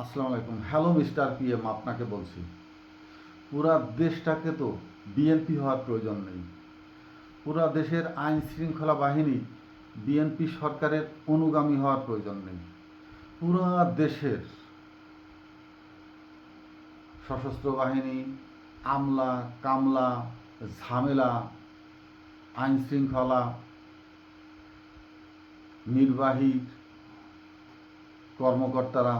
আসসালামু আলাইকুম। Hello mister PM, আপনাকে বলছি, পুরা দেশটাকে তো বিএনপি হওয়ার প্রয়োজন নেই। পুরা দেশের আইন শৃঙ্খলা বাহিনী বিএনপি সরকারের অনুগামী হওয়ার প্রয়োজন নেই। পুরা দেশের সশস্ত্র বাহিনী, আমলা কামলা, ঝামেলা, আইন শৃঙ্খলা, নির্বাহী কর্মকর্তারা,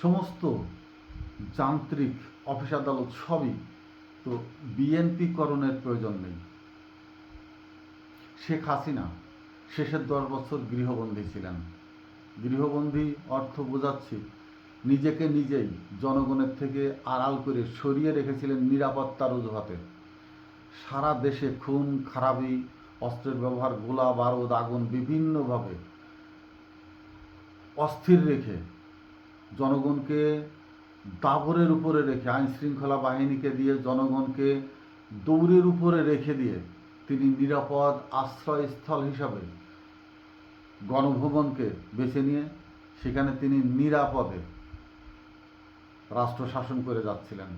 সমস্ত যান্ত্রিক অফিস আদালত সবই তো বিএনপিকরণের প্রয়োজন নেই। শেখ হাসিনা শেষের 10 বছর গৃহবন্দী ছিলেন। গৃহবন্দী অর্থ বোঝাচ্ছি, নিজেকে নিজেই জনগণের থেকে আড়াল করে সরিয়ে রেখেছিলেন নিরাপত্তার অজুহাতে। সারা দেশে খুন খারাপি, অস্ত্রের ব্যবহার, গোলা বারুদ, আগুন বিভিন্নভাবে অস্থির রেখে, জনগণকে দাবরের উপরে রেখে, আইন শৃঙ্খলা বাহিনীকে দিয়ে জনগণকে দৌড়ের উপরে রেখে দিয়ে তিনি নিরাপদ আশ্রয়স্থল হিসাবে গণভবনকে বেছে নিয়ে সেখানে তিনি নিরাপদে রাষ্ট্র শাসন করে যাচ্ছিলেন।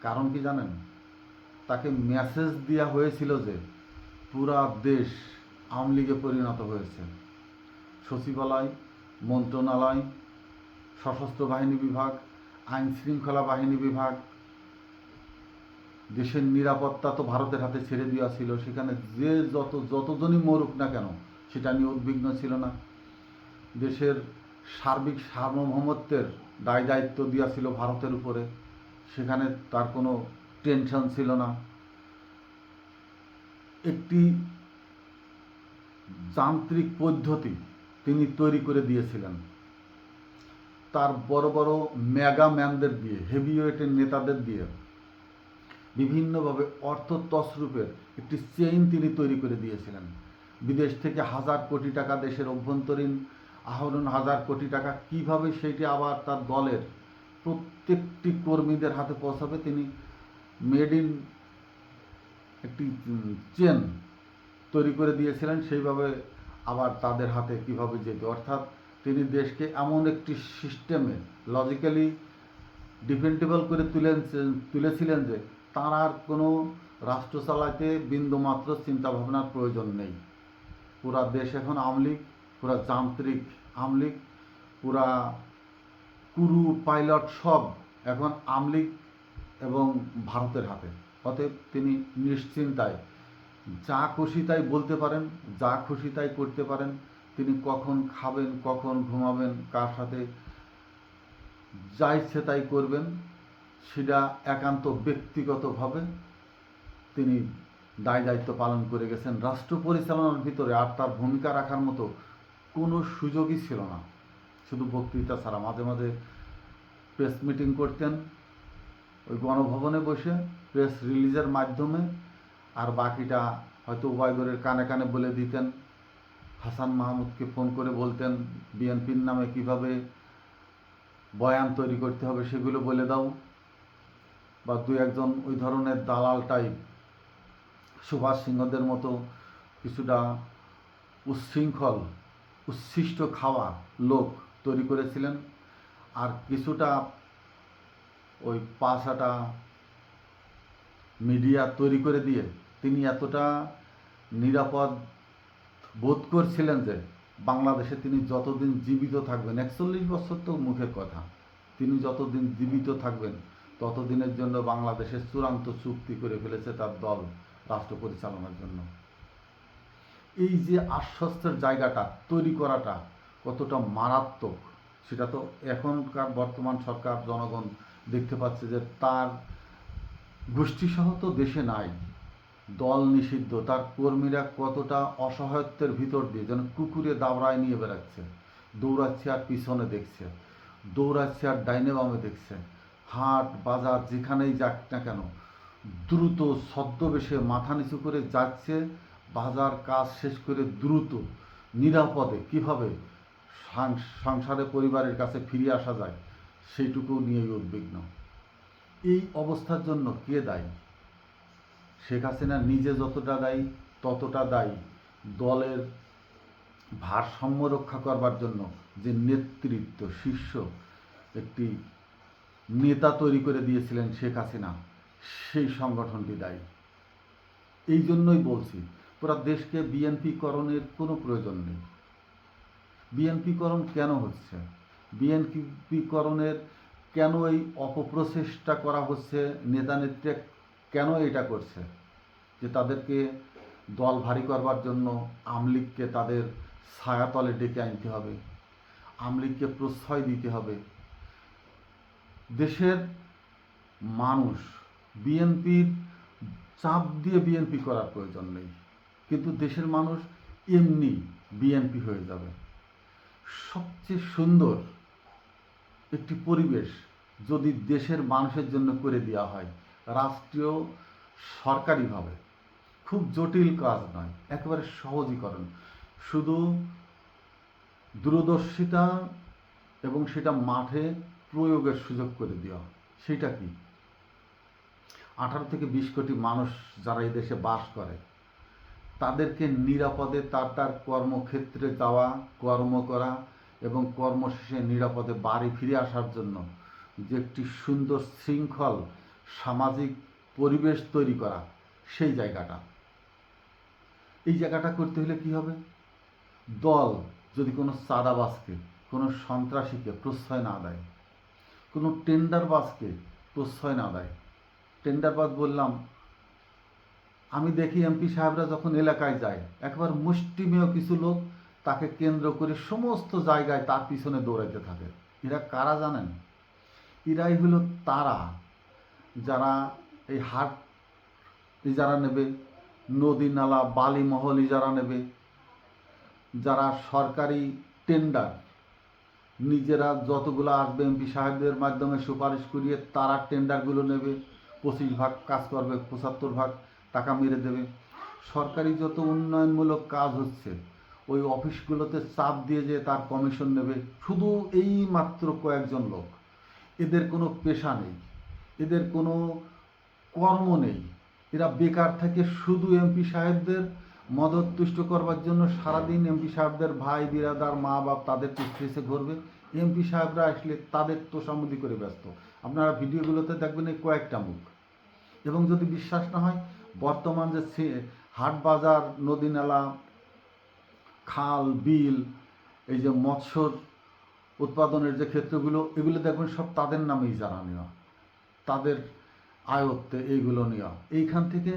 কারণ কি জানেন? তাকে মেসেজ দেওয়া হয়েছিল যে পুরা দেশ আওয়ামী লীগে পরিণত হয়েছে। সচিবালয়, মন্ত্রণালয়, সশস্ত্র বাহিনী বিভাগ, আইন শৃঙ্খলা বাহিনী বিভাগ, দেশের নিরাপত্তা তো ভারতের হাতে ছেড়ে দেওয়া ছিল। সেখানে যে যতজনই মরুক না কেন সেটা নিয়ে উদ্বিগ্ন ছিল না। দেশের সার্বিক সার্বভৌমত্বের দায় দায়িত্ব দেওয়া ছিল ভারতের উপরে, সেখানে তার কোনো টেনশন ছিল না। একটি যান্ত্রিক পদ্ধতি তিনি তৈরি করে দিয়েছিলেন। তার বড় বড় মেগা ম্যানদের দিয়ে, হেভিওয়েটের নেতাদের দিয়ে বিভিন্নভাবে অর্থ তছরূপের একটি চেইন তিনি তৈরি করে দিয়েছিলেন। বিদেশ থেকে হাজার কোটি টাকা, দেশের অভ্যন্তরীণ আহরণ হাজার কোটি টাকা, কিভাবে সেইটি আবার তার দলের প্রত্যেকটি কর্মীদের হাতে পৌঁছাবে তিনি মেড ইন একটি চেন তৈরি করে দিয়েছিলেন। সেইভাবে আবার তাদের হাতে কিভাবে যেত, অর্থাৎ তিনি দেশকে এমন একটি সিস্টেমে লজিক্যালি ডিফেন্ডেবল করে তুলেছিলেন যে তার আর কোনো রাষ্ট্র চালাতে বিন্দুমাত্র চিন্তাভাবনার প্রয়োজন নেই। পুরা দেশ এখন আওয়ামী লীগ, পুরা যান্ত্রিক আওয়ামী লীগ, পুরা কুরু পাইলট সব এখন আওয়ামী লীগ এবং ভারতের হাতে। অতএব তিনি নিশ্চিন্তায় যা খুশি তাই বলতে পারেন, যা খুশি তাই করতে পারেন। তিনি কখন খাবেন, কখন ঘুমাবেন, কার সাথে যা ইচ্ছে তাই করবেন, সেটা একান্ত ব্যক্তিগতভাবে তিনি দায় দায়িত্ব পালন করে গেছেন। রাষ্ট্র পরিচালনার ভিতরে আর তার ভূমিকা রাখার মতো কোনো সুযোগই ছিল না, শুধু বক্তৃতা ছাড়া। মাঝে মাঝে প্রেস মিটিং করতেন ওই গণভবনে বসে, প্রেস রিলিজের মাধ্যমে, আর বাকিটা হয়তো উভয়গরের কানে কানে বলে দিতেন। হাসান মাহমুদকে ফোন করে বলতেন বিএনপির নামে কিভাবে বয়ান তৈরি করতে হবে সেগুলো বলে দাও। বা দু একজন ওই ধরনের দালাল টাইপ, সুভাষ সিংহদের মতো কিছুটা উচ্ছৃঙ্খল, উচ্ছিষ্ট খাওয়া লোক তৈরি করেছিলেন। আর কিছুটা ওই পাঁচহাটা মিডিয়া তৈরি করে দিয়ে তিনি এতটা নিরাপদ বোধ করছিলেন যে বাংলাদেশে তিনি যতদিন জীবিত থাকবেন, 41 বছর তো মুখের কথা, তিনি যতদিন জীবিত থাকবেন ততদিনের জন্য বাংলাদেশের চূড়ান্ত চুক্তি করে ফেলেছে তার দল রাষ্ট্র পরিচালনার জন্য। এই যে আশ্বস্তের জায়গাটা তৈরি করাটা কতটা মারাত্মক, সেটা তো এখনকার বর্তমান সরকার, জনগণ দেখতে পাচ্ছে যে তার গোষ্ঠীসহ তো দেশে নাই, দল নিষিদ্ধ, তার কর্মীরা কতটা অসহায়ত্বের ভিতর দিয়ে যেন কুকুরে দাবড়ায় নিয়ে বেড়াচ্ছে, দৌড়াচ্ছে আর পিছনে দেখছে, দৌড়াচ্ছে আর ডাইনে বামে দেখছে। হাট বাজার যেখানেই যাক না কেন দ্রুত ছদ্মবেশে মাথা নিচু করে যাচ্ছে, বাজার কাজ শেষ করে দ্রুত নিরাপদে কিভাবে সংসারে পরিবারের কাছে ফিরে আসা যায় সেইটুকু নিয়েই উদ্বিগ্ন। এই অবস্থার জন্য কে দায়ী? শেখ হাসিনা নিজে যতটা দায়ী, ততটা দায়ী দলের ভারসাম্য রক্ষা করবার জন্য যে নেতৃত্ব শীর্ষ একটি নেতা তৈরি করে দিয়েছিলেন শেখ হাসিনা, সেই সংগঠনটি দায়ী। এই জন্যই বলছি পুরা দেশকে বিএনপিকরণের কোনো প্রয়োজন নেই। বিএনপিকরণ কেন হচ্ছে, বিএনপিকরণের কেন এই অপপ্রচেষ্টা করা হচ্ছে, নেতা নেত্রী কেন এটা করছে যে তাদেরকে দল ভারী করবার জন্য আমলিগকে তাদের ছায়াতলে ডেকে আনতে হবে, আমলিগকে প্রশ্রয় দিতে হবে। দেশের মানুষ বিএনপির চাপ দিয়ে বিএনপি করার প্রয়োজন নেই, কিন্তু দেশের মানুষ এমনি বিএনপি হয়ে যাবে। সবচেয়ে সুন্দর একটি পরিবেশ যদি দেশের মানুষের জন্য করে দেওয়া হয়, রাষ্ট্রীয় সরকারিভাবে, খুব জটিল কাজ নয়, একেবারে সহজীকরণ, শুধু দূরদর্শিতা এবং সেটা মাঠে প্রয়োগের সুযোগ করে দেওয়া। সেটা কি, 18 থেকে 20 কোটি মানুষ যারা এই দেশে বাস করে তাদেরকে নিরাপদে তার কর্মক্ষেত্রে যাওয়া, কর্ম করা এবং কর্মশেষে নিরাপদে বাড়ি ফিরে আসার জন্য যে একটি সুন্দর শৃঙ্খল সামাজিক পরিবেশ তৈরি করা, সেই জায়গাটা, এই জায়গাটা করতে হলে কি হবে, দল যদি কোনো চাঁদাবাজকে, কোনো সন্ত্রাসীকে প্রশ্রয় না দেয়, কোনো টেন্ডারবাজকে প্রশ্রয় না দেয়, টেন্ডারবাজ বললাম, আমি দেখি এমপি সাহেবরা যখন এলাকায় যায় একবার মুষ্টিমেয় কিছু লোক তাকে কেন্দ্র করে সমস্ত জায়গায় তার পিছনে দৌড়াইতে থাকে। এরা কারা জানেন? এরাই হলো তারা যারা এই হাট ইজারা নেবে, নদী নালা বালি মহল ইজারা নেবে, যারা সরকারি টেন্ডার নিজেরা যতগুলো আসবে এমপি সাহেবদের মাধ্যমে সুপারিশ করিয়ে তারা টেন্ডারগুলো নেবে, 25% কাজ করবে, 75% টাকা মেরে দেবে। সরকারি যত উন্নয়নমূলক কাজ হচ্ছে ওই অফিসগুলোতে চাপ দিয়ে যে তার কমিশন নেবে, শুধু এই মাত্র কয়েকজন লোক। এদের কোনো পেশা নেই, এদের কোনো কর্ম নেই, এরা বেকার থেকে শুধু এমপি সাহেবদের মদত তুষ্ট করবার জন্য সারাদিন এমপি সাহেবদের ভাই বিরাদার মা বাপ তাদের পিছিয়ে ঘুরবে, এমপি সাহেবরা আসলে তাদের তোষামুদি করে ব্যস্ত। আপনারা ভিডিওগুলোতে দেখবেন এই কয়েকটা মুখ। এবং যদি বিশ্বাস না হয়, বর্তমান যে হাট বাজার, নদী নালা, খাল বিল, এই যে মৎস্যর উৎপাদনের যে ক্ষেত্রগুলো, এগুলো দেখবেন সব তাদের নামেই জানা নেওয়া, তাদের আয়ত্তে এইগুলো নেওয়া, এইখান থেকে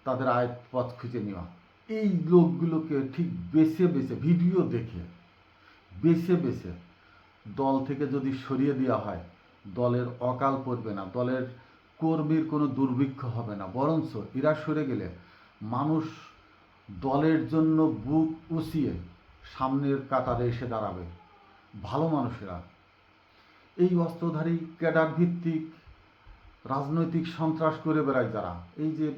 তাদের আয় পথ খুঁজে নেওয়া। এই লোকগুলোকে ঠিক বেছে বেছে ভিডিও দেখে বেছে বেছে দল থেকে যদি সরিয়ে দেওয়া হয়, দলের অকাল পড়বে না, দলের কর্মীর কোনো দুর্ভিক্ষ হবে না, বরঞ্চ এরা সরে গেলে মানুষ দলের জন্য বুক উঁচিয়ে সামনের কাতারে এসে দাঁড়াবে। ভালো মানুষেরা, এই অস্ত্রধারী ক্যাডার ভিত্তিক রাজনৈতিক সন্ত্রাস করে বেড়ায় যারা, এই যে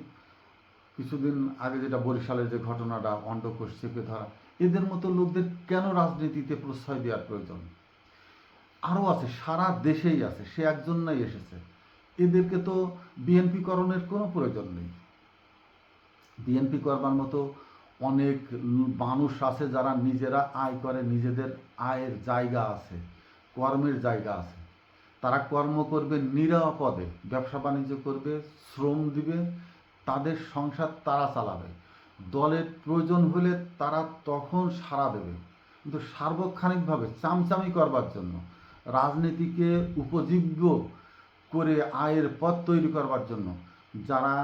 কিছুদিন আগে যেটা বরিশালের যে ঘটনাটা, অন্ডকোষ চেপে ধরা, এদের মতো লোকদের কেন রাজনীতিতে প্রশ্রয় দেওয়ার প্রয়োজন? আরও আছে, সারা দেশেই আছে, সে একজন নাই এসেছে। এদেরকে তো বিএনপিকরণের কোনো প্রয়োজন নেই। বিএনপি করবার মতো অনেক মানুষ আছে যারা নিজেরা আয় করে, নিজেদের আয়ের জায়গা আছে, কর্মের জায়গা আছে, তারা কর্ম করবে নিরাপদে, ব্যবসা বাণিজ্য করবে, শ্রম দিবে, তাদের সংসার তারা চালাবে। দলের প্রয়োজন হলে তারা তখন সাড়া দেবে, কিন্তু সার্বক্ষণিকভাবে চামচামি করবার জন্য, রাজনীতিকে উপযোগ্য করে আয়ের পথ তৈরি করবার জন্য যারা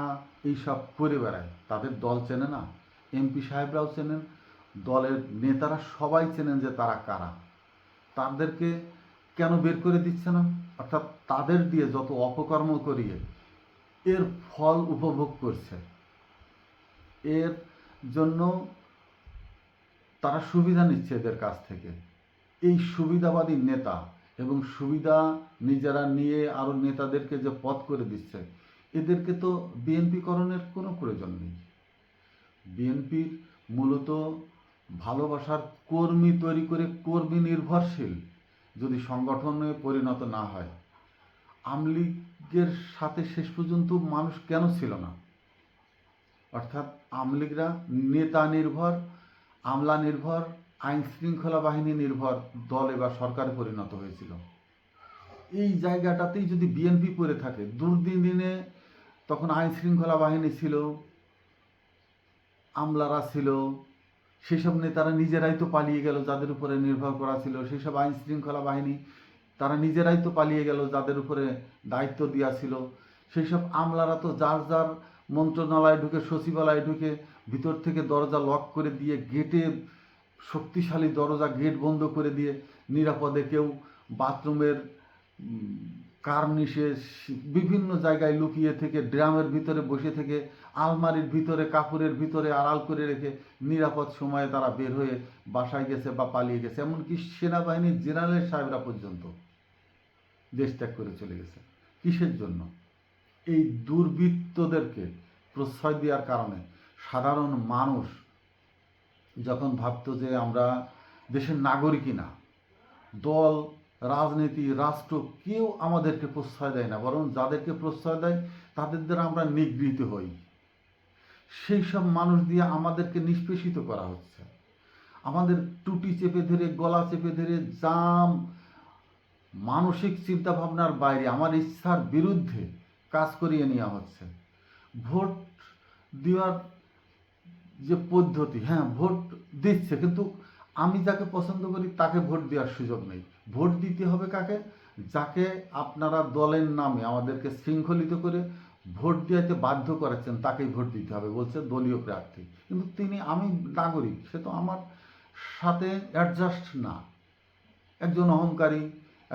এইসব করে বেড়ায়, তাদের দল চেনে না, এমপি সাহেবরাও চেনেন, দলের নেতারা সবাই চেনেন যে তারা কারা। তাদেরকে কেন বের করে দিচ্ছে না? অর্থাৎ তাদের দিয়ে যত অপকর্ম করিয়ে এর ফল উপভোগ করছে, এর জন্য তারা সুবিধা নিচ্ছে এদের কাছ থেকে। এই সুবিধাবাদী নেতা এবং সুবিধা নিজেরা নিয়ে আরও নেতাদেরকে যে পথ করে দিচ্ছে, এদেরকে তো বিএনপিকরণের কোনো প্রয়োজন নেই। বিএনপির মূলত ভালোবাসার কর্মী তৈরি করে কর্মী নির্ভরশীল যদি সংগঠনে পরিণত না হয়, আমলিগের সাথে শেষ পর্যন্ত মানুষ কেন ছিল না? অর্থাৎ আমলিগরা নেতা নির্ভর আমলা নির্ভর, আইন শৃঙ্খলা বাহিনী নির্ভর দল এবার সরকারে পরিণত হয়েছিল। এই জায়গাটাতেই যদি বিএনপি পড়ে থাকে, দুর্দিনে তখন আইন শৃঙ্খলা বাহিনী ছিল, আমলারা ছিল, সেসব নেতারা নিজেরাই তো পালিয়ে গেল যাদের উপরে নির্ভর করা ছিল, সেসব আইন শৃঙ্খলা বাহিনী তারা নিজেরাই তো পালিয়ে গেল যাদের উপরে দায়িত্ব দেওয়া ছিল। সেই সব আমলারা তো যার যার মন্ত্রণালয়ে ঢুকে, সচিবালয়ে ঢুকে ভিতর থেকে দরজা লক করে দিয়ে, গেটে শক্তিশালী দরজা, গেট বন্ধ করে দিয়ে নিরাপদে কেউ বাথরুমের কার্নিশে বিভিন্ন জায়গায় লুকিয়ে থেকে, ড্রামের ভিতরে বসে থেকে, আলমারির ভিতরে, কাপড়ের ভিতরে আড়াল করে রেখে নিরাপদ সময়ে তারা বের হয়ে বাসায় গেছে বা পালিয়ে গেছে। এমনকি সেনাবাহিনীর জেনারেল সাহেবরা পর্যন্ত দেশ ত্যাগ করে চলে গেছে। কিসের জন্য? এই দুর্বৃত্তদেরকে প্রশ্রয় দেওয়ার কারণে সাধারণ মানুষ যখন ভাবতো যে আমরা দেশের নাগরিকই না, দল, রাজনীতি, রাষ্ট্র কেউ আমাদেরকে প্রশ্রয় দেয় না, বরং যাদেরকে প্রশ্রয় দেয় তাদের দ্বারা আমরা নিগৃহীত হই, সেই সব মানুষ দিয়ে আমাদেরকে নিষ্পেষিত করা হচ্ছে। আমাদের টুটি চেপে ধরে, গলা চেপে ধরে, জাম মানসিক চিন্তাভাবনার বাইরে, আমার ইচ্ছার বিরুদ্ধে কাজ করিয়ে নেওয়া হচ্ছে। ভোট দেওয়ার যে পদ্ধতি, হ্যাঁ ভোট দিচ্ছে, কিন্তু আমি যাকে পছন্দ করি তাকে ভোট দেওয়ার সুযোগ নেই। ভোট দিতে হবে কাকে? যাকে আপনারা দলের নামে আমাদেরকে শৃঙ্খলিত করে ভোট দেওয়াতে বাধ্য করাচ্ছেন তাকেই ভোট দিতে হবে, বলছে দলীয় প্রার্থী। কিন্তু আমি নাগরিক, সে তো আমার সাথে অ্যাডজাস্ট না। একজন অহংকারী,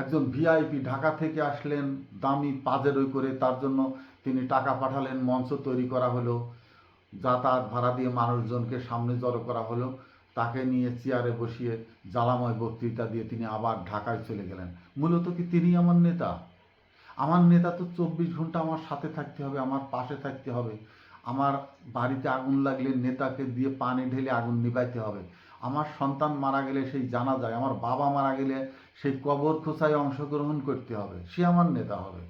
একজন ভিআইপি ঢাকা থেকে আসলেন দামি পাজেরোই করে, তার জন্য তিনি টাকা পাঠালেন, মঞ্চ তৈরি করা হলো, যাতায়াত ভাড়া দিয়ে মানুষজনকে সামনে জড়ো করা হলো, তাকে নিয়ে চেয়ারে বসিয়ে জ্বালাময় বক্তৃতা দিয়ে তিনি আবার ঢাকায় চলে গেলেন। মূলত কি তিনি আমার নেতা? আমার নেতা তো 24 ঘন্টা আমার সাথে থাকতে হবে, আমার পাশে থাকতে হবে। আমার বাড়িতে আগুন লাগলে নেতাকে দিয়ে পানি ঢেলে আগুন নিভাইতে হবে। আমার সন্তান মারা গেলে সেই জানাজায়, আমার বাবা মারা গেলে সেই কবর খোঁচায় অংশগ্রহণ করতে হবে, সে আমার নেতা হবে।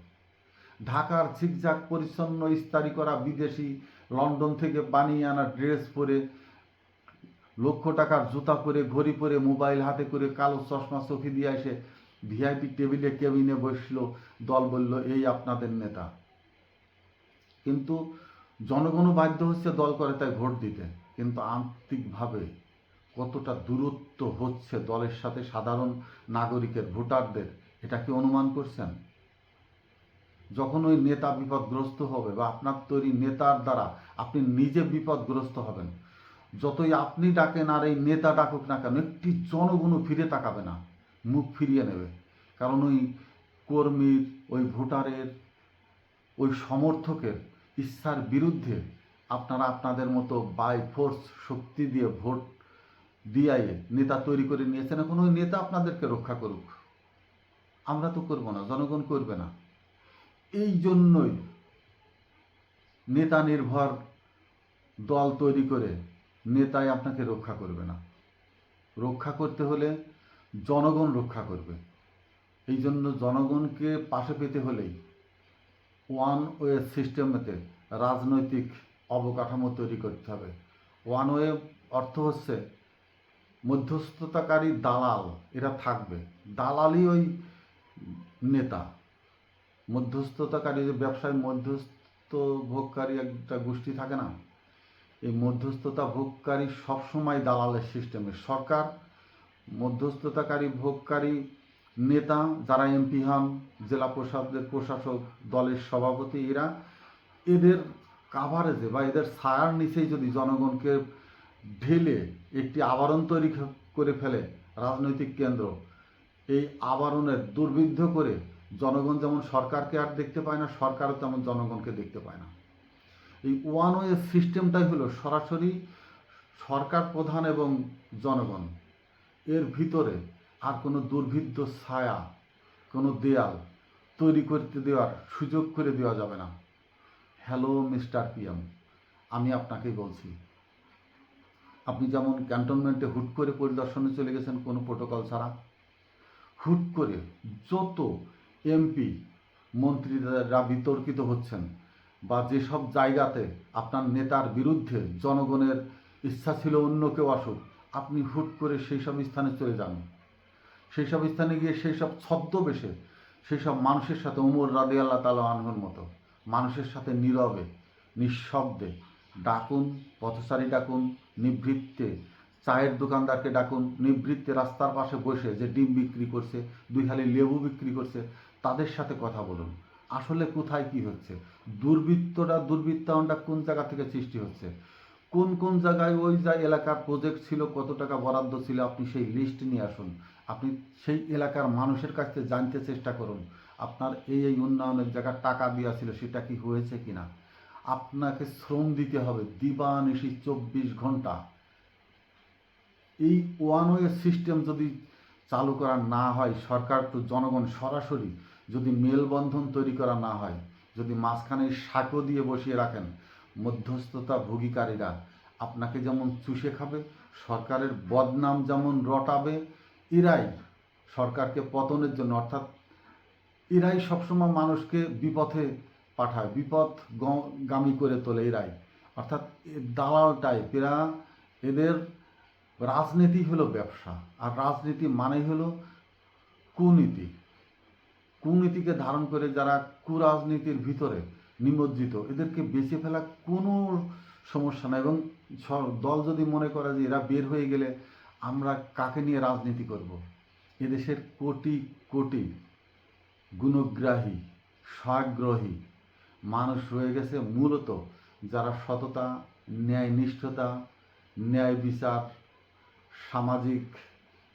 ঢাকার ঝিকঝাক পরিচ্ছন্ন ইস্তারি করা বিদেশি লন্ডন থেকে বানিয়ে আনা ড্রেস পরে, লক্ষ টাকার জুতা পরে, ঘড়ি পরে, মোবাইল হাতে করে, কালো চশমা চোখে দিয়ে এসে ভিআইপি টেবিলে কেবিনে বসলো, দল বলল এই আপনাদের নেতা। কিন্তু জনগণও বাধ্য হচ্ছে দল করে তাই ভোট দিতে। কিন্তু আন্তরিকভাবে কতটা দূরত্ব হচ্ছে দলের সাথে সাধারণ নাগরিকের, ভোটারদের, এটা কি অনুমান করছেন? যখন ওই নেতা বিপদগ্রস্ত হবে বা আপনার তৈরি নেতার দ্বারা আপনি নিজে বিপদগ্রস্ত হবেন, যতই আপনি ডাকেন আর এই নেতা ডাকুক না কেন, একটি জনগণও ফিরে তাকাবে না, মুখ ফিরিয়ে নেবে। কারণ ওই কর্মীর, ওই ভোটারের, ওই সমর্থকের ইচ্ছার বিরুদ্ধে আপনারা আপনাদের মতো বাই ফোর্স শক্তি দিয়ে ভোট দিয়ে নেতা তৈরি করে নিয়েছেন। এখন ওই নেতা আপনাদেরকে রক্ষা করুক, আমরা তো করব না, জনগণ করবে না। এই জন্যই নেতা নির্ভর দল তৈরি করে নেতাই আপনাকে রক্ষা করবে না। রক্ষা করতে হলে জনগণ রক্ষা করবে। এই জন্য জনগণকে পাশে পেতে হলেই ওয়ান ওয়ে সিস্টেমেতে রাজনৈতিক অবকাঠামো তৈরি করতে হবে। ওয়ান ওয়ে অর্থ হচ্ছে মধ্যস্থতাকারী দালাল, এরা থাকবে, দালালই ওই নেতা। মধ্যস্থতাকারী, যে ব্যবসায় মধ্যস্থ ভোগকারী একটা গোষ্ঠী থাকে না, এই মধ্যস্থতা ভোগকারী সবসময় দালালের সিস্টেমে। সরকার, মধ্যস্থতাকারী ভোগকারী নেতা, যারা এমপি হন, জেলা প্রশাসনের প্রশাসক, দলের সভাপতি, এদের কাভারেজে বা এদের ছায়ার নিচেই যদি জনগণকে ঢেলে একটি আবরণ তৈরি করে ফেলে রাজনৈতিক কেন্দ্র, এই আবরণের দুর্বিদ্ধ করে জনগণ যেমন সরকারকে আর দেখতে পায় না, সরকারও তেমন জনগণকে দেখতে পায় না। এই ওয়ান ওয়ে সিস্টেমটাই হলো সরাসরি সরকার প্রধান এবং জনগণ, এর ভিতরে আর কোনো দুর্ভিদ্ধ ছায়া, কোনো দেয়াল তৈরি করতে দেওয়ার সুযোগ করে দেওয়া যাবে না। হ্যালো মিস্টার পিএম, আমি আপনাকেই বলছি, আপনি যেমন ক্যান্টনমেন্টে হুট করে পরিদর্শনে চলে গেছেন কোনো প্রোটোকল ছাড়া, হুট করে যত এমপি মন্ত্রীরা বিতর্কিত হচ্ছেন, বা যেসব জায়গাতে আপনার নেতার বিরুদ্ধে জনগণের ইচ্ছা ছিল অন্য কেউ আসুক, আপনি হুট করে সেই সব স্থানে চলে যান। সেই সব স্থানে গিয়ে সেই সব ছদ্মবেশে সেই সব মানুষের সাথে উমর রাদিয়াল্লাহু তাআলা আনহুর মতো মানুষের সাথে নীরবে নিঃশব্দে ডাকুন, পথচারী ডাকুন, নিভৃতে চায়ের দোকানদারকে ডাকুন, নিভৃতে রাস্তার পাশে বসে যে ডিম বিক্রি করছে, দুই হালি লেবু বিক্রি করছে, তাদের সাথে কথা বলুন। আসলে কোথায় কি হচ্ছে, দুর্বৃত্তায়নটা কোন জায়গা থেকে সৃষ্টি হচ্ছে, কোন কোন জায়গায় ওই যা এলাকার প্রজেক্ট ছিল, কত টাকা বরাদ্দ ছিল, আপনি সেই লিস্ট নিয়ে আসুন। আপনি সেই এলাকার মানুষের কাছ থেকে জানতে চেষ্টা করুন আপনার এই উন্নয়নের জায়গায় টাকা দেওয়া ছিল সেটা কি হয়েছে কিনা। আপনাকে শ্রম দিতে হবে দিবানিশি 24 ঘন্টা। এই ওয়ান ওয়ে সিস্টেম যদি চালু করা না হয়, সরকার টু জনগণ সরাসরি যদি মেলবন্ধন তৈরি করা না হয়, যদি মাঝখানে সাঁকো দিয়ে বসিয়ে রাখেন, মধ্যস্থতা ভোগীকারীরা আপনাকে যেমন চুষে খাবে, সরকারের বদনাম যেমন রটাবে, এরাই সরকারকে পতনের জন্য, অর্থাৎ এরাই সবসময় মানুষকে বিপথে পাঠায়, বিপথগামী করে তোলে এরাই, অর্থাৎ দালাল টাইপ এরা। এদের রাজনীতি হলো ব্যবসা, আর রাজনীতি মানেই হলো কুনীতি। কুনীতিকে ধারণ করে যারা কুরাজনীতির ভিতরে নিমজ্জিত, এদেরকে বেঁচে ফেলা কোনো সমস্যা না। এবং দল যদি মনে করে যে এরা বের হয়ে গেলে আমরা কাকে নিয়ে রাজনীতি করব, এদেশের কোটি কোটি গুণগ্রাহী স্বাগ্রহী মানুষ রয়ে গেছে, মূলত যারা সততা, ন্যায়নিষ্ঠতা, ন্যায় বিচার, সামাজিক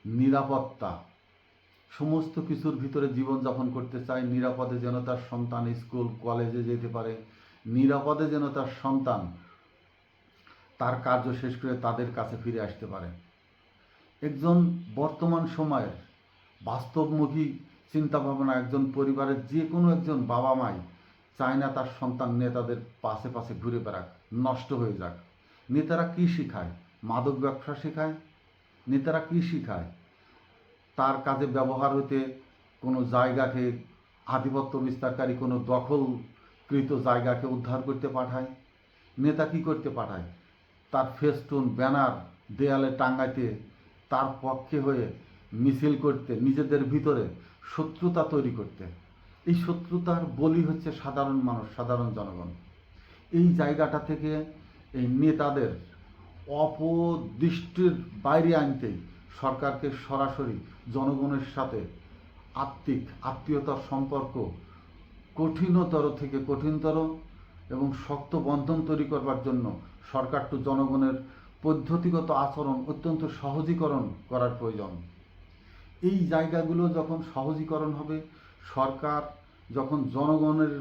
নিরাপত্তা সমস্ত কিছুর ভিতরে জীবনযাপন করতে চায়। নিরাপদে যেন তার সন্তান স্কুল কলেজে যেতে পারে, নিরাপদে যেন তার সন্তান তার কার্য শেষ করে তাদের কাছে ফিরে আসতে পারে। একজন বর্তমান সময়ের বাস্তবমুখী চিন্তাভাবনা একজন পরিবারের যে কোনো একজন বাবা মাই চায় না তার সন্তান নেতাদের পাশে পাশে ঘুরে বেড়াক, নষ্ট হয়ে যাক। নেতারা কী শিখায়? মাদক ব্যবসা শেখায়। নেতারা কী শিখায়? তার কাজে ব্যবহার হতে কোনো জায়গাকে, আধিপত্য বিস্তারকারী কোনো দখলকৃত জায়গাকে উদ্ধার করতে পাঠায়। নেতা কী করতে পাঠায়? তার ফেস্টুন ব্যানার দেয়ালে টাঙ্গাইতে, তার পক্ষে হয়ে মিছিল করতে, নিজেদের ভিতরে শত্রুতা তৈরি করতে। এই শত্রুতার বলি হচ্ছে সাধারণ মানুষ, সাধারণ জনগণ। এই জায়গাটা থেকে এই নেতাদের অপদৃষ্টির বাইরে আনতেই সরকারকে সরাসরি জনগণের সাথে আত্মীয়তার সম্পর্ক কঠিনতর থেকে কঠিনতর এবং শক্ত বন্ধন তৈরি করবার জন্য সরকার টু জনগণের পদ্ধতিগত আচরণ অত্যন্ত সহজীকরণ করার প্রয়োজন। এই জায়গাগুলো যখন সহজীকরণ হবে, সরকার যখন জনগণের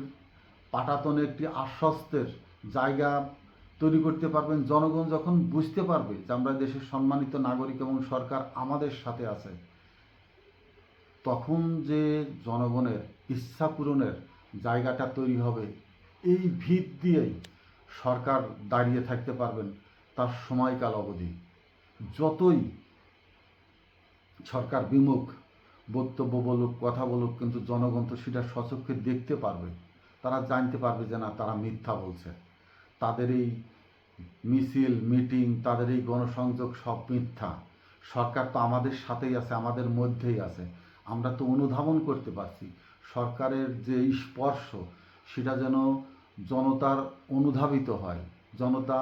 পাটাতনে একটি আশ্বস্তের জায়গা তৈরি করতে পারবেন, জনগণ যখন বুঝতে পারবে যে আমরা দেশের সম্মানিত নাগরিক এবং সরকার আমাদের সাথে আছে, তখন যে জনগণের ইচ্ছা পূরণের জায়গাটা তৈরি হবে, এই ভিত দিয়েই সরকার দাঁড়িয়ে থাকতে পারবেন তার সময়কাল অবধি। যতই সরকার বিমুখ বক্তব্য বলুক, কথা বলুক, কিন্তু জনগণ তো সেটা স্বচক্ষে দেখতে পারবে। তারা জানতে পারবে যে না, তারা মিথ্যা বলছে। তাদের এই মিছিল মিটিং, তাদের এই গণসংযোগ সব মিথ্যা। সরকার তো আমাদের সাথেই আছে, আমাদের মধ্যেই আছে। আমরা তো অনুধাবন করতে পারছি। সরকারের যে স্পর্শ সেটা যেন জনতার অনুধাবিত হয়, জনতা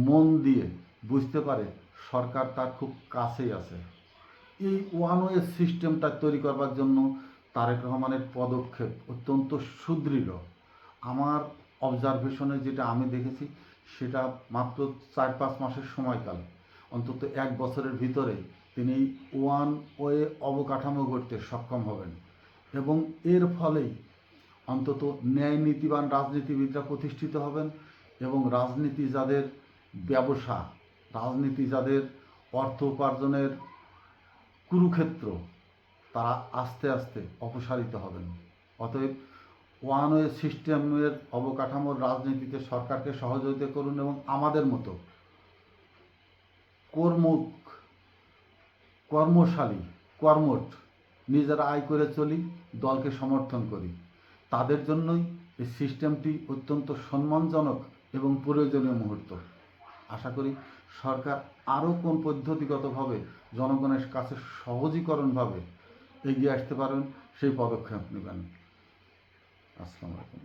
মন দিয়ে বুঝতে পারে সরকার তার খুব কাছেই আছে। এই ওয়ান ওয়ে সিস্টেমটা তৈরি করবার জন্য তারেক রহমানের পদক্ষেপ অত্যন্ত সুদৃঢ়। আমার অবজারভেশনে যেটা আমি দেখেছি, সেটা মাত্র 4-5 মাসের সময়কাল, অন্তত 1 বছরের ভিতরে তিনি ওয়ান ওয়ে অবকাঠামো গড়তে সক্ষম হবেন। এবং এর ফলেই অন্তত ন্যায় নীতিবান রাজনীতিবিদরা প্রতিষ্ঠিত হবেন এবং রাজনীতি যাদের ব্যবসা, রাজনীতি যাদের অর্থ উপার্জনের কুরুক্ষেত্র, তারা আস্তে আস্তে অপসারিত হবেন। অতএব ওয়ান ওয়ে সিস্টেমের অবকাঠামোর রাজনীতিতে সরকারকে সহযোগিতা করুন এবং আমাদের মতো কর্মশালী, কর্মঠ, নিজেরা আয় করে চলি, দলকে সমর্থন করি, তাদের জন্যই এই সিস্টেমটি অত্যন্ত সম্মানজনক এবং প্রয়োজনীয় মুহূর্ত। আশা করি সরকার আরও কোন পদ্ধতিগতভাবে জনগণের কাছে সহজীকরণভাবে এগিয়ে আসতে পারেন সেই পদক্ষেপ নেবেন। আসসালামু আলাইকুম।